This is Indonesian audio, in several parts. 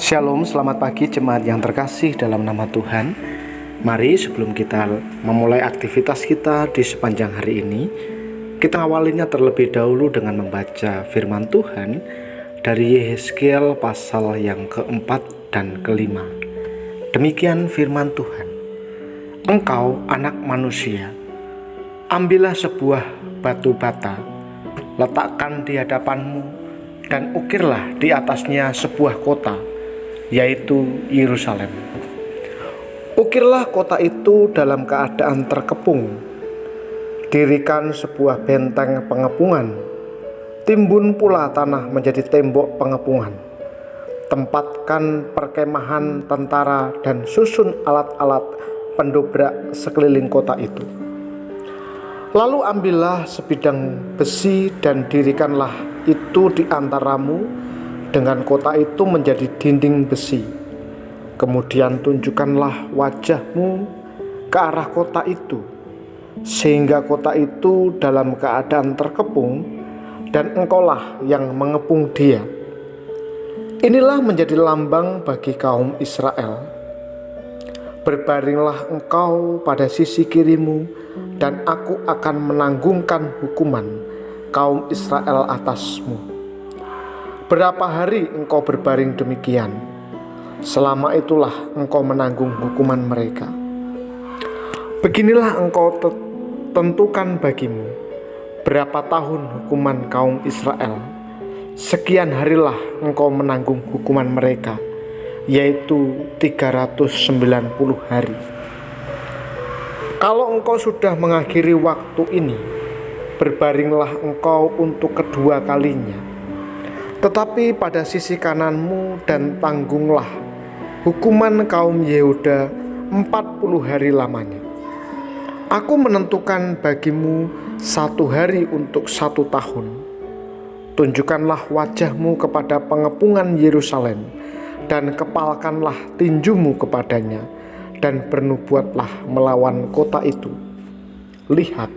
Shalom, selamat pagi jemaat yang terkasih dalam nama Tuhan. Mari sebelum kita memulai aktivitas kita di sepanjang hari ini, kita awalinya terlebih dahulu dengan membaca firman Tuhan dari Yehezkiel pasal yang keempat dan kelima. Demikian firman Tuhan. Engkau anak manusia, ambillah sebuah batu bata, letakkan di hadapanmu, dan ukirlah di atasnya sebuah kota, yaitu Yerusalem. Ukirlah kota itu dalam keadaan terkepung. Dirikan sebuah benteng pengepungan. Timbun pula tanah menjadi tembok pengepungan. Tempatkan perkemahan tentara dan susun alat-alat pendobrak sekeliling kota itu. Lalu ambillah sebidang besi dan dirikanlah itu di antaramu dengan kota itu menjadi dinding besi. Kemudian tunjukkanlah wajahmu ke arah kota itu, sehingga kota itu dalam keadaan terkepung, dan engkaulah yang mengepung dia. Inilah menjadi lambang bagi kaum Israel. Berbaringlah engkau pada sisi kirimu, dan aku akan menanggungkan hukuman kaum Israel atasmu. Berapa hari engkau berbaring demikian? Selama itulah engkau menanggung hukuman mereka. Beginilah engkau tentukan bagimu berapa tahun hukuman kaum Israel. Sekian harilah engkau menanggung hukuman mereka, yaitu 390 hari. Kalau engkau sudah mengakhiri waktu ini, berbaringlah engkau untuk kedua kalinya. Tetapi pada sisi kananmu dan tanggunglah hukuman kaum Yehuda 40 hari lamanya. Aku menentukan bagimu 1 hari untuk 1 tahun. Tunjukkanlah wajahmu kepada pengepungan Yerusalem, dan kepalkanlah tinjumu kepadanya, dan bernubuatlah melawan kota itu. Lihat,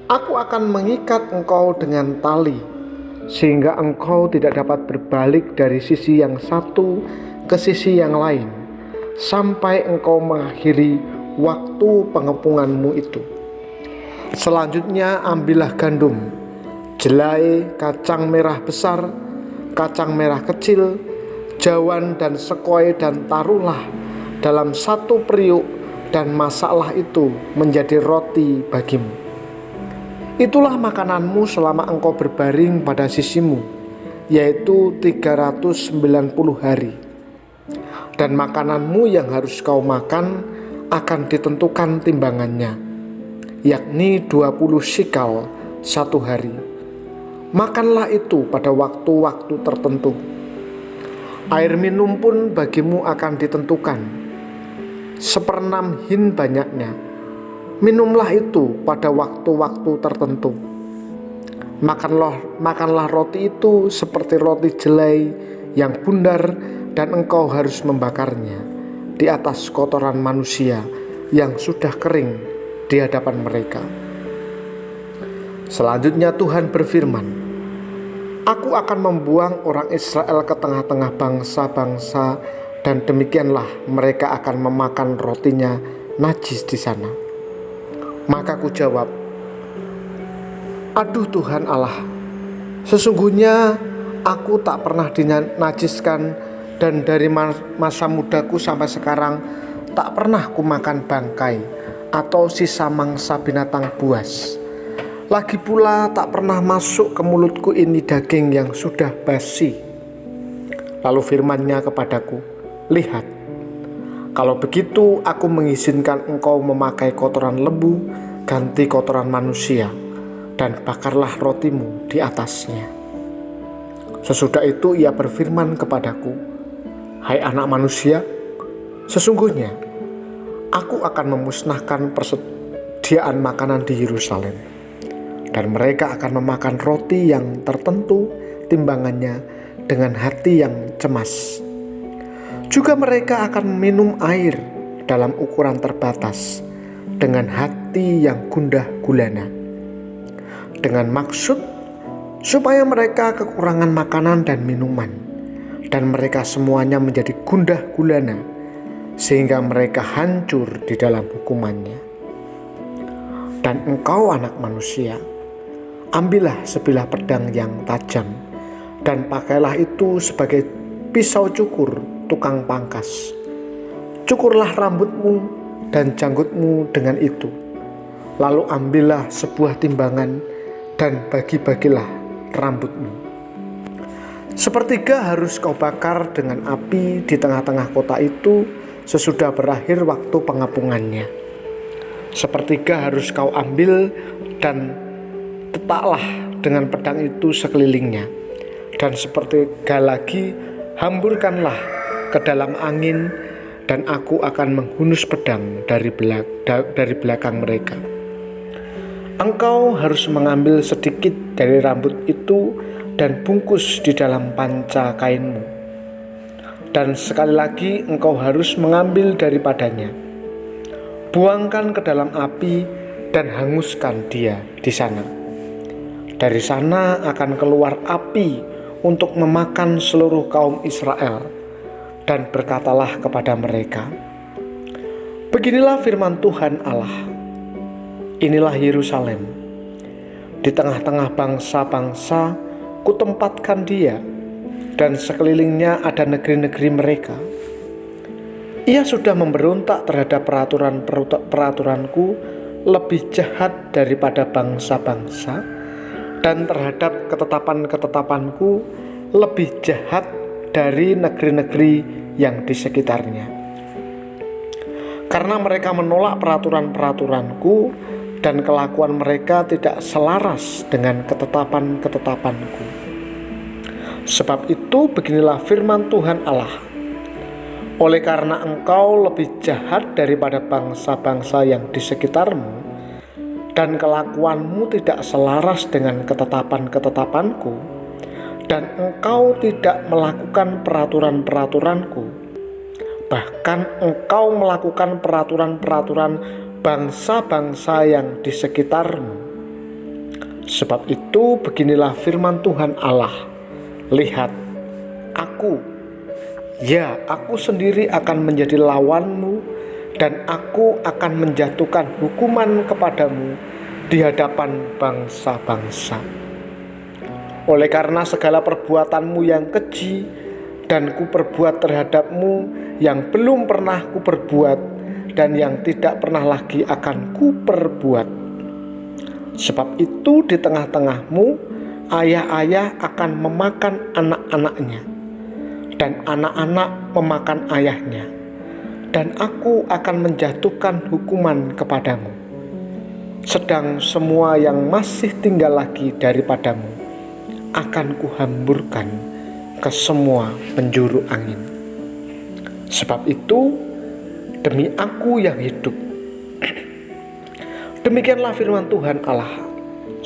aku akan mengikat engkau dengan tali, sehingga engkau tidak dapat berbalik dari sisi yang satu ke sisi yang lain, sampai engkau mengakhiri waktu pengepunganmu itu. Selanjutnya ambillah gandum, jelai, kacang merah besar, kacang merah kecil, jawan dan sekoi, dan taruhlah dalam 1 periuk, dan masaklah itu menjadi roti bagimu. Itulah makananmu selama engkau berbaring pada sisimu, yaitu 390 hari. Dan makananmu yang harus kau makan akan ditentukan timbangannya, yakni 20 shikal 1 hari. Makanlah itu pada waktu-waktu tertentu. Air minum pun bagimu akan ditentukan, 1/6 hin banyaknya. Minumlah itu pada waktu-waktu tertentu. Makanlah roti itu seperti roti jelai yang bundar, dan engkau harus membakarnya di atas kotoran manusia yang sudah kering di hadapan mereka. Selanjutnya Tuhan berfirman, Aku akan membuang orang Israel ke tengah-tengah bangsa-bangsa, dan demikianlah mereka akan memakan rotinya najis di sana. Maka ku jawab, Aduh Tuhan Allah, sesungguhnya aku tak pernah dinajiskan, dan dari masa mudaku sampai sekarang tak pernah ku makan bangkai atau sisa mangsa binatang buas. Lagi pula tak pernah masuk ke mulutku ini daging yang sudah basi. Lalu firman-Nya kepadaku, Lihat, kalau begitu aku mengizinkan engkau memakai kotoran lembu ganti kotoran manusia, dan bakarlah rotimu di atasnya. Sesudah itu ia berfirman kepadaku, Hai anak manusia, sesungguhnya aku akan memusnahkan persediaan makanan di Yerusalem, dan mereka akan memakan roti yang tertentu timbangannya dengan hati yang cemas. Juga mereka akan minum air dalam ukuran terbatas dengan hati yang gundah gulana, dengan maksud supaya mereka kekurangan makanan dan minuman, dan mereka semuanya menjadi gundah gulana, sehingga mereka hancur di dalam hukumannya. Dan engkau, anak manusia, ambillah sebilah pedang yang tajam, dan pakailah itu sebagai pisau cukur tukang pangkas. Cukurlah rambutmu dan janggutmu dengan itu. Lalu ambillah sebuah timbangan dan bagi-bagilah rambutmu. Sepertiga harus kau bakar dengan api di tengah-tengah kota itu sesudah berakhir waktu pengapungannya. Sepertiga harus kau ambil dan tetaklah dengan pedang itu sekelilingnya. Dan sepertiga lagi hamburkanlah ke dalam angin, dan aku akan menghunus pedang dari belakang mereka. Engkau harus mengambil sedikit dari rambut itu dan bungkus di dalam panca kainmu. Dan sekali lagi engkau harus mengambil daripadanya. Buangkan ke dalam api dan hanguskan dia di sana. Dari sana akan keluar api untuk memakan seluruh kaum Israel. Dan berkatalah kepada mereka, beginilah firman Tuhan Allah, inilah Yerusalem. Di tengah-tengah bangsa-bangsa kutempatkan dia, dan sekelilingnya ada negeri-negeri mereka. Ia sudah memberontak terhadap peraturanku lebih jahat daripada bangsa-bangsa, dan terhadap ketetapan-ketetapanku lebih jahat dari negeri-negeri yang di sekitarnya. Karena mereka menolak peraturan-peraturanku dan kelakuan mereka tidak selaras dengan ketetapan-ketetapanku. Sebab itu beginilah firman Tuhan Allah, oleh karena engkau lebih jahat daripada bangsa-bangsa yang di sekitarmu dan kelakuanmu tidak selaras dengan ketetapan-ketetapanku, dan engkau tidak melakukan peraturan-peraturanku, bahkan engkau melakukan peraturan-peraturan bangsa-bangsa yang di sekitarmu. Sebab itu beginilah firman Tuhan Allah, lihat, aku sendiri akan menjadi lawanmu, dan aku akan menjatuhkan hukuman kepadamu di hadapan bangsa-bangsa. Oleh karena segala perbuatanmu yang keji dan kuperbuat terhadapmu yang belum pernah kuperbuat dan yang tidak pernah lagi akan kuperbuat. Sebab itu di tengah-tengahmu ayah-ayah akan memakan anak-anaknya, dan anak-anak memakan ayahnya, dan aku akan menjatuhkan hukuman kepadamu. Sedang semua yang masih tinggal lagi daripadamu akan kuhamburkan ke semua penjuru angin. Sebab itu, demi aku yang hidup, demikianlah firman Tuhan Allah,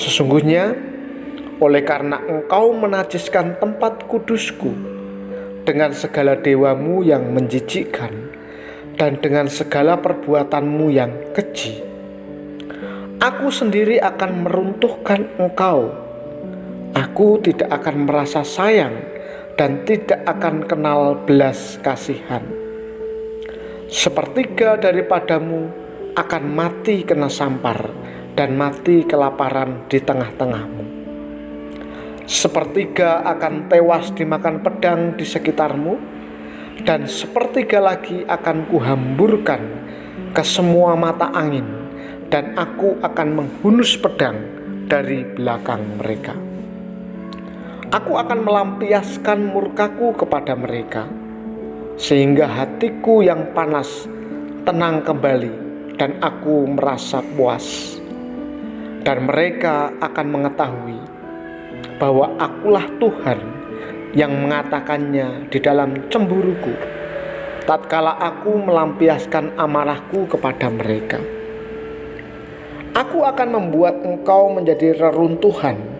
sesungguhnya oleh karena engkau menajiskan tempat kudusku dengan segala dewamu yang menjijikkan dan dengan segala perbuatanmu yang keji, aku sendiri akan meruntuhkan engkau. Aku tidak akan merasa sayang dan tidak akan kenal belas kasihan. Sepertiga daripadamu akan mati kena sampar dan mati kelaparan di tengah-tengahmu. Sepertiga akan tewas dimakan pedang di sekitarmu, dan sepertiga lagi akan kuhamburkan ke semua mata angin, dan aku akan menghunus pedang dari belakang mereka. Aku akan melampiaskan murkaku kepada mereka, sehingga hatiku yang panas tenang kembali dan aku merasa puas. Dan mereka akan mengetahui bahwa akulah Tuhan yang mengatakannya di dalam cemburuku, tatkala aku melampiaskan amarahku kepada mereka. Aku akan membuat engkau menjadi reruntuhan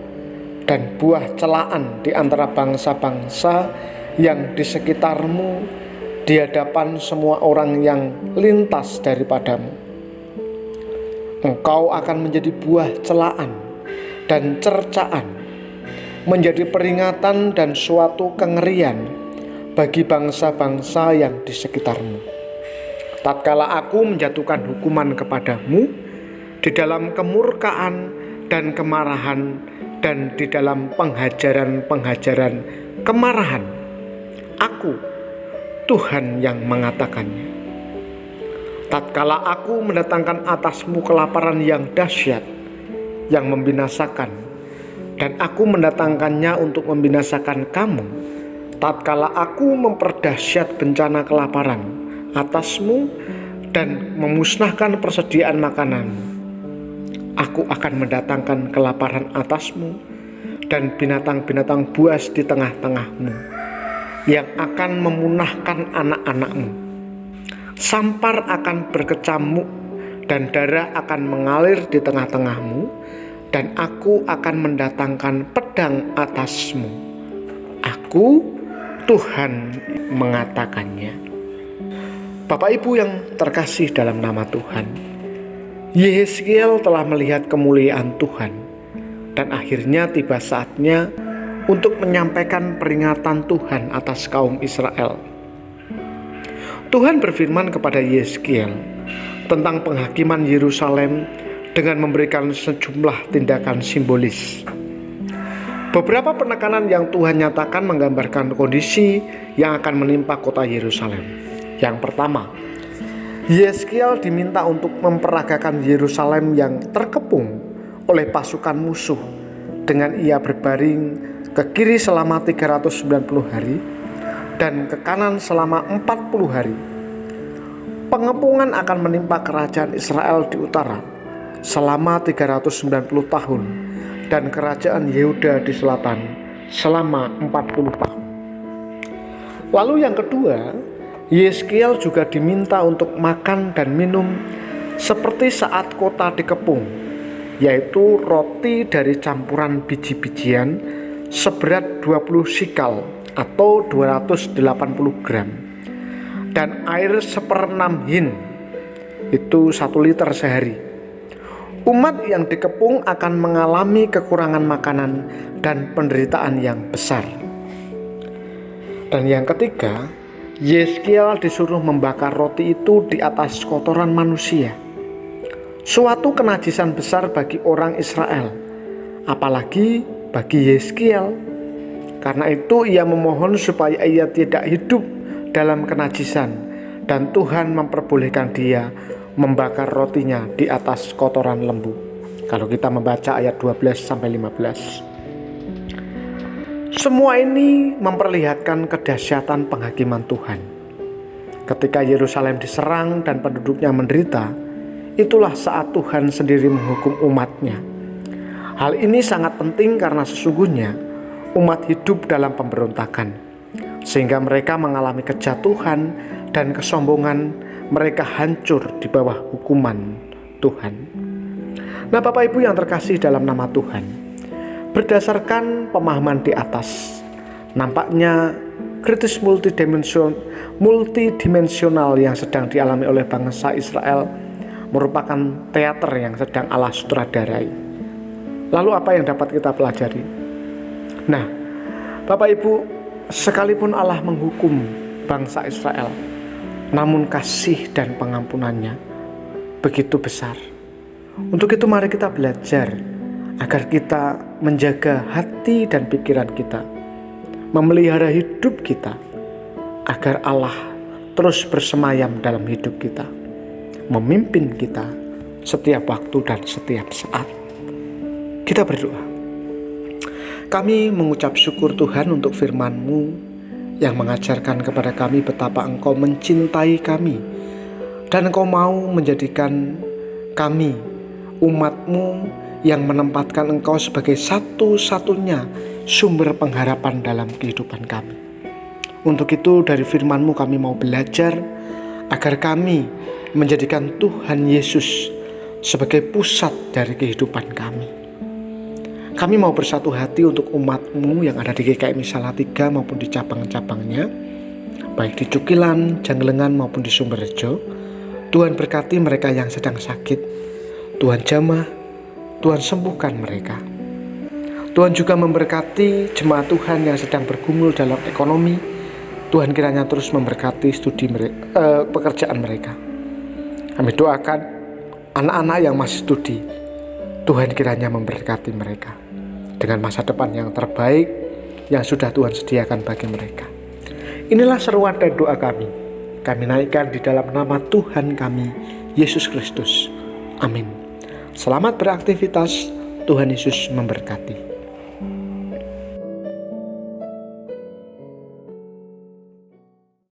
dan buah celaan di antara bangsa-bangsa yang di sekitarmu, di hadapan semua orang yang lintas daripadamu. Engkau akan menjadi buah celaan dan cercaan, menjadi peringatan dan suatu kengerian bagi bangsa-bangsa yang di sekitarmu. Tatkala aku menjatuhkan hukuman kepadamu di dalam kemurkaan dan kemarahan dan di dalam penghajaran-penghajaran kemarahan, aku, Tuhan yang mengatakannya. Tatkala aku mendatangkan atasmu kelaparan yang dahsyat, yang membinasakan, dan aku mendatangkannya untuk membinasakan kamu, tatkala aku memperdahsyat bencana kelaparan atasmu dan memusnahkan persediaan makananmu, aku akan mendatangkan kelaparan atasmu dan binatang-binatang buas di tengah-tengahmu yang akan memunahkan anak-anakmu. Sampar akan berkecamuk dan darah akan mengalir di tengah-tengahmu, dan aku akan mendatangkan pedang atasmu. Aku, Tuhan, mengatakannya. Bapak Ibu yang terkasih dalam nama Tuhan, Yehezkiel telah melihat kemuliaan Tuhan, dan akhirnya tiba saatnya untuk menyampaikan peringatan Tuhan atas kaum Israel. Tuhan berfirman kepada Yehezkiel tentang penghakiman Yerusalem dengan memberikan sejumlah tindakan simbolis. Beberapa penekanan yang Tuhan nyatakan menggambarkan kondisi yang akan menimpa kota Yerusalem. Yang pertama, Yehezkiel diminta untuk memperagakan Yerusalem yang terkepung oleh pasukan musuh dengan ia berbaring ke kiri selama 390 hari dan ke kanan selama 40 hari. Pengepungan akan menimpa kerajaan Israel di utara selama 390 tahun dan kerajaan Yehuda di selatan selama 40 tahun. Lalu yang kedua, Yehezkiel juga diminta untuk makan dan minum seperti saat kota dikepung, yaitu roti dari campuran biji-bijian seberat 20 sikal atau 280 gram dan air 1/6 hin, itu 1 liter sehari. Umat yang dikepung akan mengalami kekurangan makanan dan penderitaan yang besar. Dan yang ketiga, Yehezkiel disuruh membakar roti itu di atas kotoran manusia, suatu kenajisan besar bagi orang Israel, apalagi bagi Yehezkiel. Karena itu ia memohon supaya ia tidak hidup dalam kenajisan, dan Tuhan memperbolehkan dia membakar rotinya di atas kotoran lembu. Kalau kita membaca ayat 12-15. Semua ini memperlihatkan kedahsyatan penghakiman Tuhan. Ketika Yerusalem diserang dan penduduknya menderita, itulah saat Tuhan sendiri menghukum umatnya. Hal ini sangat penting karena sesungguhnya umat hidup dalam pemberontakan, sehingga mereka mengalami kejatuhan dan kesombongan. Mereka hancur di bawah hukuman Tuhan. Nah, Bapak Ibu yang terkasih dalam nama Tuhan, berdasarkan pemahaman di atas, nampaknya krisis multidimensional yang sedang dialami oleh bangsa Israel merupakan teater yang sedang Allah sutradarai. Lalu apa yang dapat kita pelajari? Nah, Bapak Ibu, sekalipun Allah menghukum bangsa Israel, namun kasih dan pengampunannya begitu besar. Untuk itu mari kita belajar agar kita menjaga hati dan pikiran kita, memelihara hidup kita, agar Allah terus bersemayam dalam hidup kita, memimpin kita setiap waktu dan setiap saat. Kita berdoa. Kami mengucap syukur Tuhan untuk firman-Mu yang mengajarkan kepada kami betapa Engkau mencintai kami, dan Engkau mau menjadikan kami umat-Mu yang menempatkan Engkau sebagai satu-satunya sumber pengharapan dalam kehidupan kami. Untuk itu dari firman-Mu kami mau belajar agar kami menjadikan Tuhan Yesus sebagai pusat dari kehidupan kami. Kami mau bersatu hati untuk umat-Mu yang ada di GKMI Salatiga maupun di cabang-cabangnya, baik di Cukilan, Janggelengan maupun di Sumberjo. Tuhan berkati mereka yang sedang sakit. Tuhan jamah, Tuhan sembuhkan mereka. Tuhan juga memberkati jemaat Tuhan yang sedang bergumul dalam ekonomi. Tuhan kiranya terus memberkati pekerjaan mereka. Kami doakan anak-anak yang masih studi, Tuhan kiranya memberkati mereka dengan masa depan yang terbaik yang sudah Tuhan sediakan bagi mereka. Inilah seruan dan doa kami. Kami naikkan di dalam nama Tuhan kami, Yesus Kristus. Amin. Selamat beraktivitas. Tuhan Yesus memberkati.